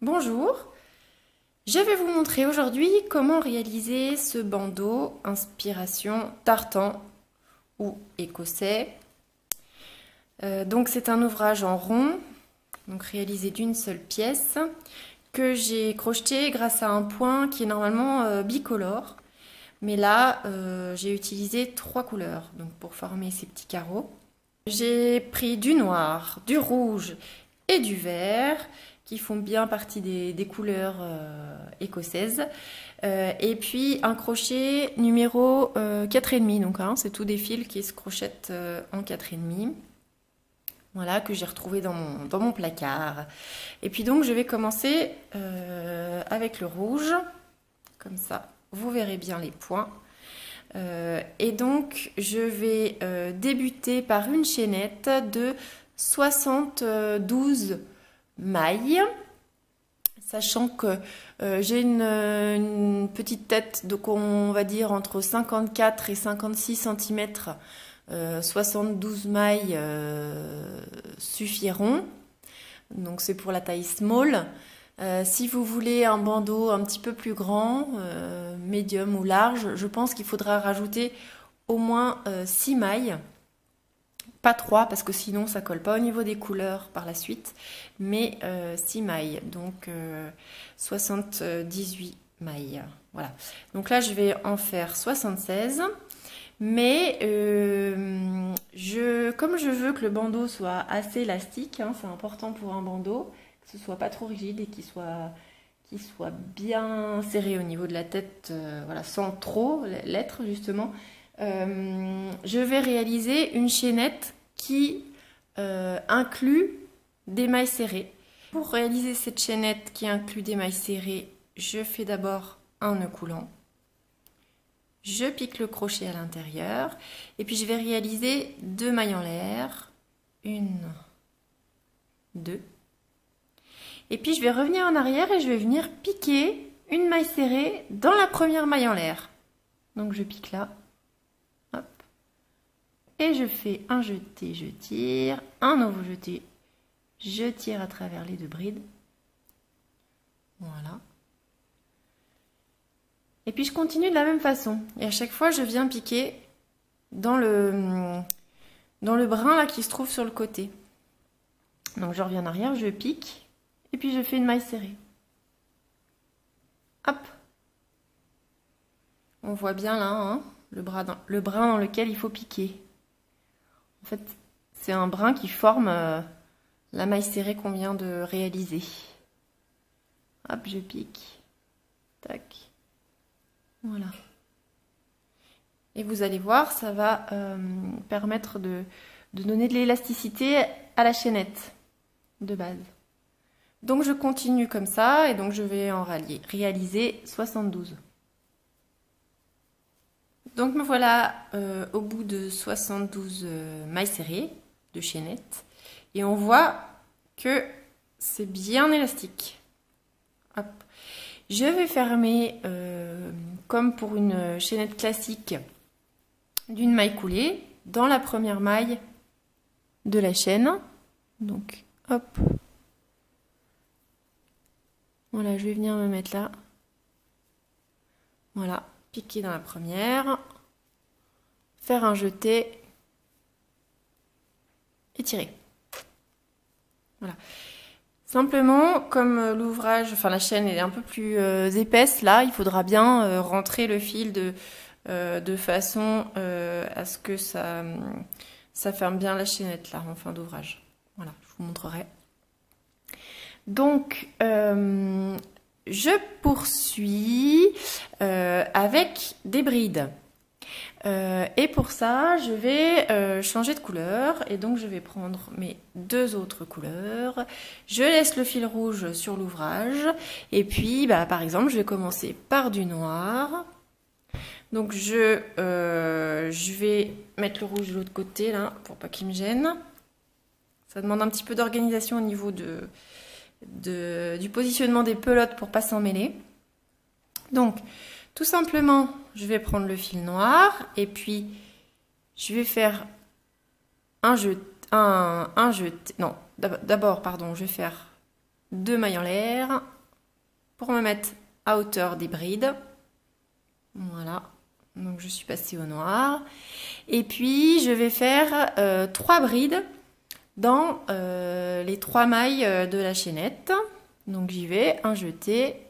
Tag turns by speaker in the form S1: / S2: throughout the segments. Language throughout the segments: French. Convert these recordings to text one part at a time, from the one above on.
S1: Bonjour, je vais vous montrer aujourd'hui comment réaliser ce bandeau inspiration tartan ou écossais. Donc c'est un ouvrage en rond, donc réalisé d'une seule pièce, que j'ai crocheté grâce à un point qui est normalement bicolore. Mais là, j'ai utilisé 3 couleurs donc pour former ces petits carreaux. J'ai pris du noir, du rouge et du vert qui font bien partie des couleurs écossaises. Et puis un crochet numéro 4,5. Donc hein, c'est tout des fils qui se crochettent en 4,5. Voilà, que j'ai retrouvé dans mon placard. Et puis donc je vais commencer avec le rouge. Comme ça, vous verrez bien les points. Et donc je vais débuter par une chaînette de 72 mailles, sachant que j'ai une petite tête, donc on va dire entre 54 et 56 cm, 72 mailles suffiront, donc c'est pour la taille small. Si vous voulez un bandeau un petit peu plus grand, médium ou large, je pense qu'il faudra rajouter au moins 6 mailles. Pas 3 parce que sinon ça colle pas au niveau des couleurs par la suite, mais 6 mailles, donc 78 mailles. Voilà. Donc là je vais en faire 76, mais comme je veux que le bandeau soit assez élastique, hein, c'est important pour un bandeau, que ce soit pas trop rigide et qu'il soit bien serré au niveau de la tête, voilà, sans trop l'être justement. Je vais réaliser une chaînette qui inclut des mailles serrées. Pour réaliser cette chaînette qui inclut des mailles serrées, je fais d'abord un nœud coulant. Je pique le crochet à l'intérieur et puis je vais réaliser 2 mailles en l'air. 1, 2. Et puis je vais revenir en arrière et je vais venir piquer une maille serrée dans la première maille en l'air. Donc je pique là. Hop. Et je fais un jeté, je tire, un nouveau jeté, je tire à travers les 2 brides. Voilà. Et puis je continue de la même façon. Et à chaque fois, je viens piquer dans le brin là qui se trouve sur le côté. Donc je reviens en arrière, je pique, et puis je fais une maille serrée. Hop. On voit bien là, hein, le brin dans lequel il faut piquer. En fait, c'est un brin qui forme la maille serrée qu'on vient de réaliser. Hop, je pique. Tac. Voilà. Et vous allez voir, ça va permettre de donner de l'élasticité à la chaînette de base. Donc je continue comme ça et donc je vais en réaliser 72. Donc me voilà au bout de 72 mailles serrées de chaînette et on voit que c'est bien élastique. Hop. Je vais fermer comme pour une chaînette classique d'une maille coulée dans la première maille de la chaîne. Donc hop. Voilà, je vais venir me mettre là. Voilà, piquer dans la première, faire un jeté et tirer. Voilà. Simplement, comme l'ouvrage, enfin la chaîne est un peu plus épaisse, là, il faudra bien rentrer le fil de façon à ce que ça ferme bien la chaînette là en fin d'ouvrage. Voilà, je vous montrerai. Donc, je poursuis avec des brides. Et pour ça, je vais changer de couleur. Et donc, je vais prendre mes 2 autres couleurs. Je laisse le fil rouge sur l'ouvrage. Et puis, par exemple, je vais commencer par du noir. Donc, je vais mettre le rouge de l'autre côté, là, pour pas qu'il me gêne. Ça demande un petit peu d'organisation au niveau du positionnement des pelotes pour pas s'en mêler. Donc, tout simplement, je vais prendre le fil noir et puis je vais faire un jeté. Non, d'abord, pardon, je vais faire 2 mailles en l'air pour me mettre à hauteur des brides. Voilà, donc je suis passée au noir. Et puis je vais faire 3 brides dans les 3 mailles de la chaînette. Donc j'y vais, un jeté.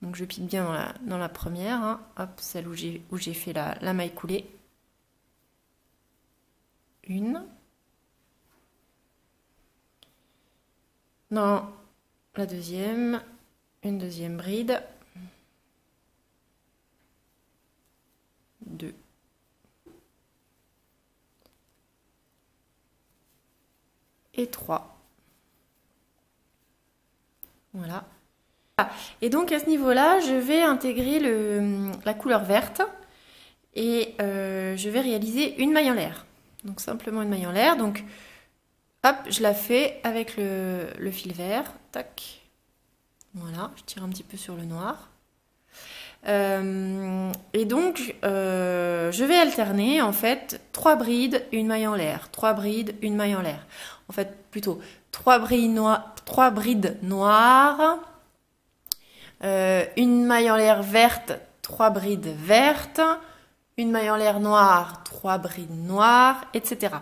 S1: Donc je pique bien dans la première, hein. Hop, celle où j'ai fait la maille coulée. Une. Dans la deuxième, une deuxième bride. 2. Et 3. Voilà. Et donc à ce niveau-là, je vais intégrer la couleur verte et je vais réaliser une maille en l'air. Donc simplement une maille en l'air. Donc hop, je la fais avec le fil vert. Tac. Voilà, je tire un petit peu sur le noir. Et donc je vais alterner en fait 3 brides, une maille en l'air, 3 brides, une maille en l'air. En fait plutôt 3 brides noires, une maille en l'air verte, 3 brides vertes, une maille en l'air noire, 3 brides noires, etc.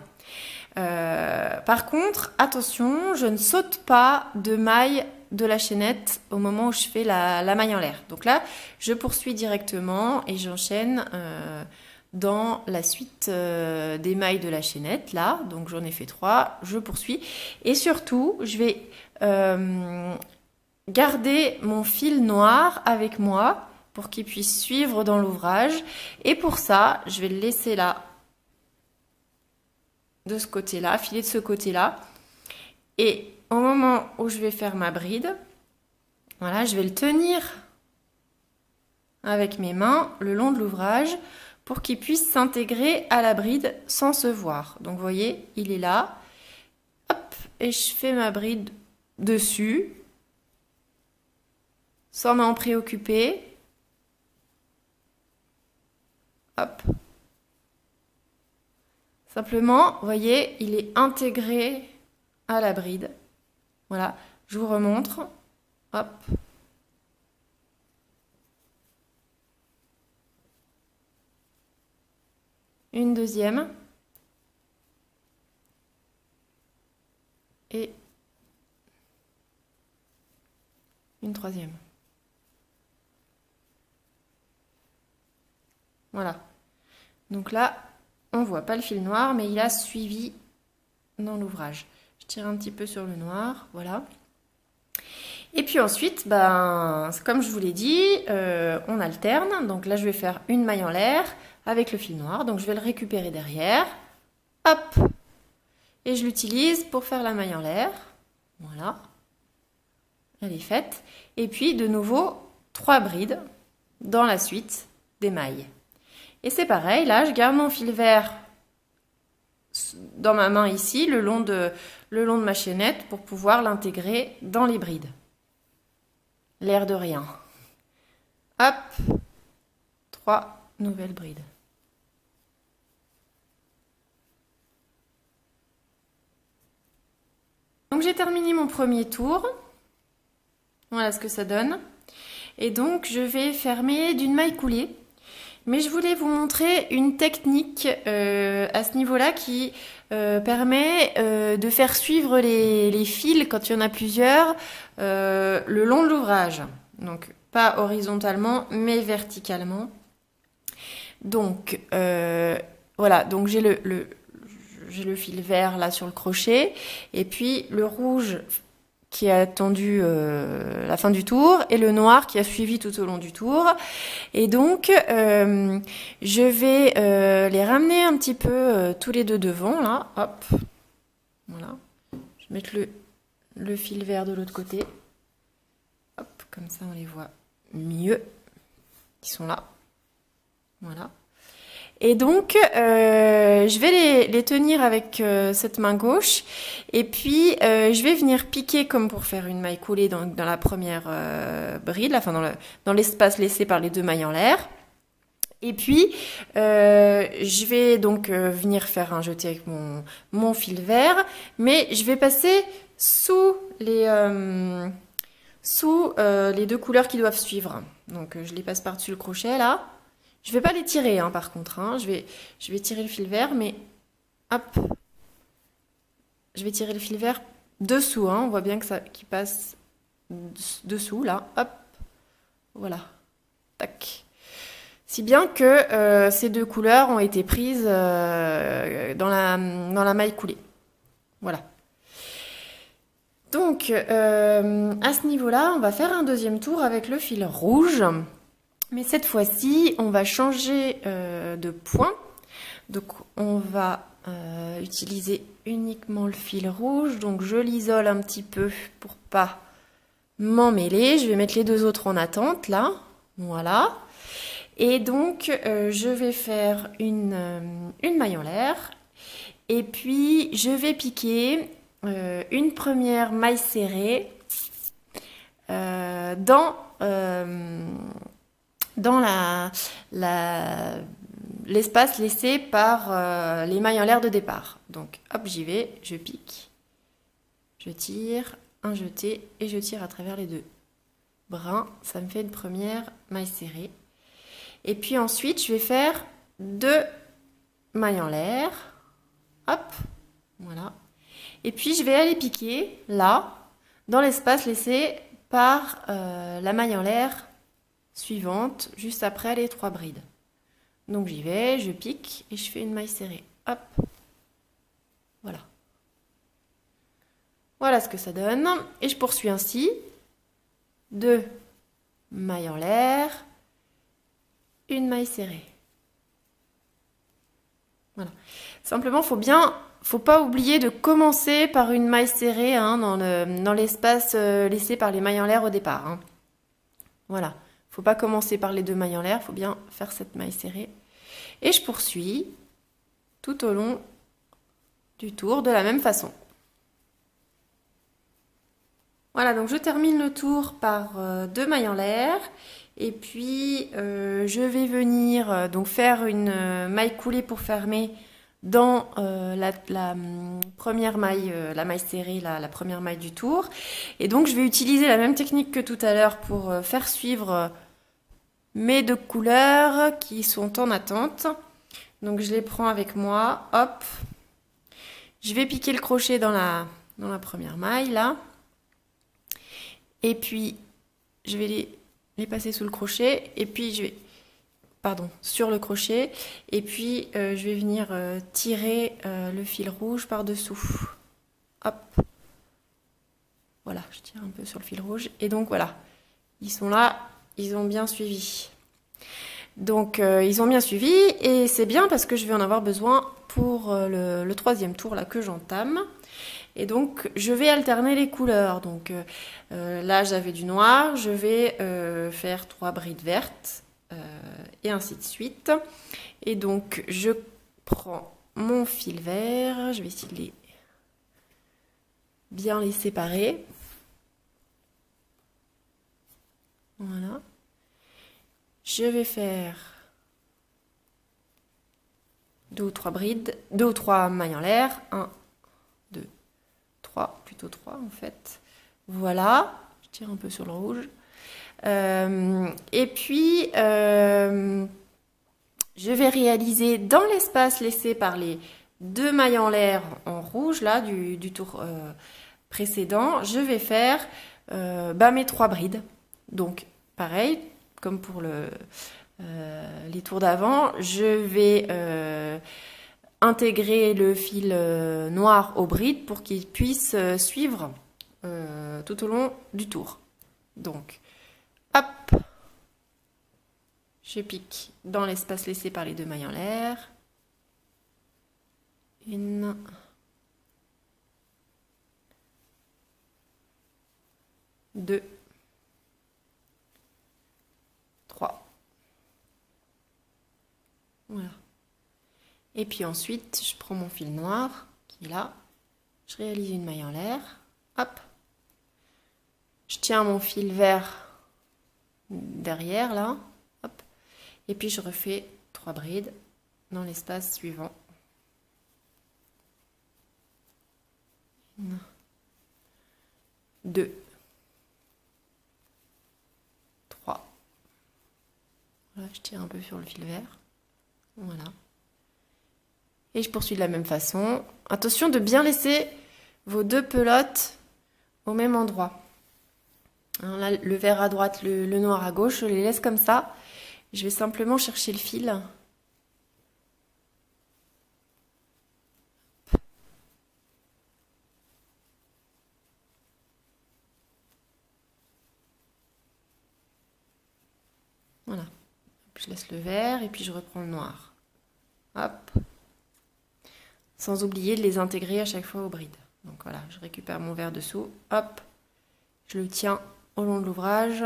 S1: Par contre, attention, je ne saute pas de maille de la chaînette au moment où je fais la maille en l'air. Donc là, je poursuis directement et j'enchaîne dans la suite des mailles de la chaînette. Là, donc j'en ai fait 3, je poursuis. Et surtout, je vais garder mon fil noir avec moi pour qu'il puisse suivre dans l'ouvrage. Et pour ça, je vais le laisser là, de ce côté-là, filer de ce côté-là. Et au moment où je vais faire ma bride, voilà, je vais le tenir avec mes mains le long de l'ouvrage pour qu'il puisse s'intégrer à la bride sans se voir. Donc vous voyez, il est là. Hop, et je fais ma bride dessus sans m'en préoccuper. Hop. Simplement, vous voyez, il est intégré à la bride. Voilà, je vous remontre. Hop. Une deuxième. Et une troisième. Voilà. Donc là, on voit pas le fil noir, mais il a suivi dans l'ouvrage. Je tire un petit peu sur le noir, voilà. Et puis ensuite, ben, comme je vous l'ai dit, on alterne. Donc là, je vais faire une maille en l'air avec le fil noir. Donc je vais le récupérer derrière. Hop. Et je l'utilise pour faire la maille en l'air. Voilà. Elle est faite. Et puis de nouveau, 3 brides dans la suite des mailles. Et c'est pareil, là, je garde mon fil vert dans ma main ici, le long de ma chaînette pour pouvoir l'intégrer dans les brides. L'air de rien. Hop, 3 nouvelles brides. Donc j'ai terminé mon premier tour. Voilà ce que ça donne. Et donc je vais fermer d'une maille coulée. Mais je voulais vous montrer une technique à ce niveau-là qui permet de faire suivre les fils, quand il y en a plusieurs, le long de l'ouvrage. Donc pas horizontalement, mais verticalement. Donc voilà, donc j'ai le fil vert là sur le crochet, et puis le rouge qui a attendu la fin du tour, et le noir qui a suivi tout au long du tour. Et donc, je vais les ramener un petit peu tous les deux devant, là. Hop. Voilà. Je vais mettre le fil vert de l'autre côté. Hop, comme ça on les voit mieux. Ils sont là. Voilà. Et donc, je vais les tenir avec cette main gauche. Et puis, je vais venir piquer comme pour faire une maille coulée dans la première bride, là, enfin dans l'espace laissé par les 2 mailles en l'air. Et puis, je vais donc venir faire un jeté avec mon fil vert. Mais je vais passer sous les deux couleurs qui doivent suivre. Donc je les passe par-dessus le crochet là. Je vais pas les tirer hein, par contre. Hein. Je vais tirer le fil vert, mais hop. Je vais tirer le fil vert dessous. Hein. On voit bien que ça qui passe dessous là. Hop. Voilà. Tac. Si bien que ces deux couleurs ont été prises dans la maille coulée. Voilà. Donc, à ce niveau-là, on va faire un deuxième tour avec le fil rouge. Mais cette fois-ci, on va changer de point. Donc, on va utiliser uniquement le fil rouge. Donc, je l'isole un petit peu pour pas m'en mêler. Je vais mettre les deux autres en attente, là. Voilà. Et donc, je vais faire une maille en l'air. Et puis, je vais piquer une première maille serrée dans l'espace laissé par les mailles en l'air de départ. Donc, hop, j'y vais, je pique, je tire, un jeté et je tire à travers les deux brins. Ça me fait une première maille serrée. Et puis ensuite, je vais faire 2 mailles en l'air. Hop, voilà. Et puis, je vais aller piquer, là, dans l'espace laissé par la maille en l'air suivante, juste après les 3 brides. Donc, j'y vais, je pique et je fais une maille serrée. Hop, voilà. Voilà ce que ça donne. Et je poursuis ainsi. 2 mailles en l'air, une maille serrée. Voilà. Simplement, faut pas oublier de commencer par une maille serrée hein, dans l'espace laissé par les mailles en l'air au départ. Hein. Voilà. Faut pas commencer par les 2 mailles en l'air, faut bien faire cette maille serrée. Et je poursuis tout au long du tour de la même façon. Voilà, donc je termine le tour par 2 mailles en l'air. Et puis, je vais venir donc faire une maille coulée pour fermer dans la première maille, la maille serrée, la première maille du tour. Et donc, je vais utiliser la même technique que tout à l'heure pour faire suivre mes 2 couleurs qui sont en attente. Donc, je les prends avec moi. Hop. Je vais piquer le crochet dans la première maille, là. Et puis, je vais les passer sous le crochet. Et puis, sur le crochet. Et puis, je vais venir tirer le fil rouge par-dessous. Hop. Voilà, je tire un peu sur le fil rouge. Et donc, voilà. Ils sont là. Ils ont bien suivi. Donc, ils ont bien suivi. Et c'est bien parce que je vais en avoir besoin pour le 3e tour là que j'entame. Et donc, je vais alterner les couleurs. Donc, là, j'avais du noir. Je vais faire 3 brides vertes. Et ainsi de suite. Et donc, je prends mon fil vert. Je vais essayer de bien les séparer. Voilà. Je vais faire 2 ou 3 brides, 2 ou 3 mailles en l'air. 1, 2, 3, plutôt 3 en fait. Voilà, je tire un peu sur le rouge. Et puis, je vais réaliser dans l'espace laissé par les 2 mailles en l'air en rouge, là, du tour précédent, je vais faire mes 3 brides. Donc, pareil, comme pour les tours d'avant, je vais intégrer le fil noir aux brides pour qu'il puisse suivre tout au long du tour. Donc, hop, je pique dans l'espace laissé par les 2 mailles en l'air. 1, 2, 3. Voilà. Et puis ensuite, je prends mon fil noir qui est là. Je réalise une maille en l'air. Hop. Je tiens mon fil vert derrière là. Hop. Et puis je refais 3 brides dans l'espace suivant. 1, 2, 3. Voilà, je tire un peu sur le fil vert. Voilà. Et je poursuis de la même façon. Attention de bien laisser vos deux pelotes au même endroit. Alors là, le vert à droite, le noir à gauche, je les laisse comme ça. Je vais simplement chercher le fil. Voilà. Je laisse le vert et puis je reprends le noir. Hop. Sans oublier de les intégrer à chaque fois aux brides. Donc voilà, je récupère mon vert dessous. Hop. Je le tiens au long de l'ouvrage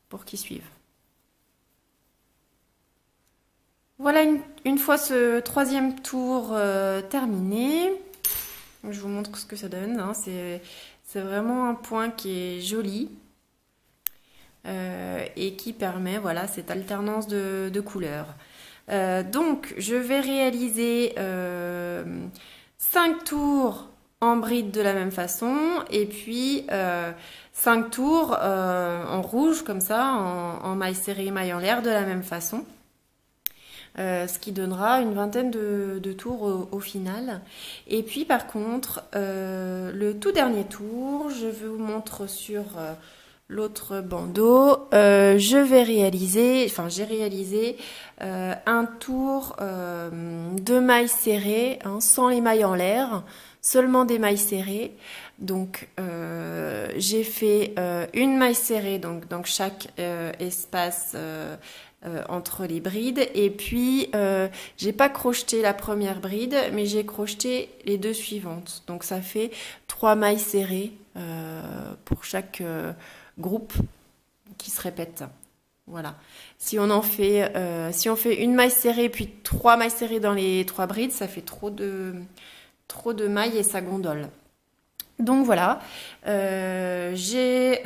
S1: pour qu'ils suivent. Voilà, une fois ce troisième tour terminé, je vous montre ce que ça donne. Hein. C'est vraiment un point qui est joli et qui permet voilà, cette alternance de couleurs. Donc, je vais réaliser 5 tours en bride de la même façon et puis 5 tours en rouge comme ça, en maille serrée, maille en l'air de la même façon. Ce qui donnera une vingtaine de tours au final. Et puis par contre, le tout dernier tour, je vous montre sur l'autre bandeau, j'ai réalisé un tour de mailles serrées, hein, sans les mailles en l'air, seulement des mailles serrées. Donc j'ai fait une maille serrée donc chaque espace entre les brides, et puis j'ai pas crocheté la première bride mais j'ai crocheté les deux suivantes, donc ça fait 3 mailles serrées pour chaque groupe qui se répète. Voilà, si on fait une maille serrée puis 3 mailles serrées dans les 3 brides, ça fait trop de mailles et ça gondole. Donc voilà, j'ai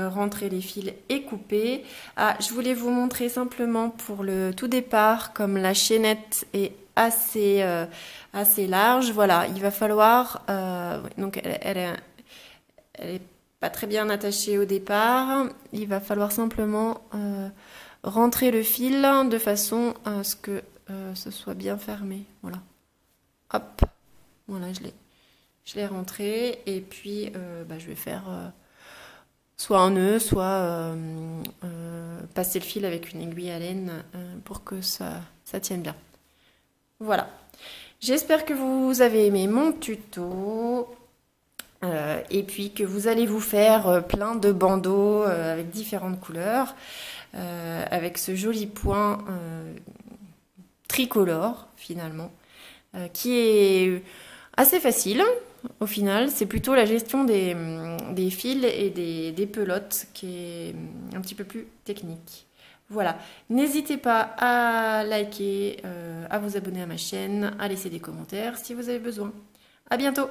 S1: rentré les fils et coupé. Ah, je voulais vous montrer simplement pour le tout départ, comme la chaînette est assez large, voilà, il va falloir, donc elle est pas très bien attachée au départ, il va falloir simplement rentrer le fil de façon à ce que ce soit bien fermé, voilà. Hop, voilà, je l'ai rentré et puis je vais faire soit un nœud, soit passer le fil avec une aiguille à laine pour que ça tienne bien. Voilà. J'espère que vous avez aimé mon tuto et puis que vous allez vous faire plein de bandeaux avec différentes couleurs, avec ce joli point tricolore finalement, qui est assez facile. Au final, c'est plutôt la gestion des fils et des pelotes qui est un petit peu plus technique. Voilà, n'hésitez pas à liker, à vous abonner à ma chaîne, à laisser des commentaires si vous avez besoin. À bientôt!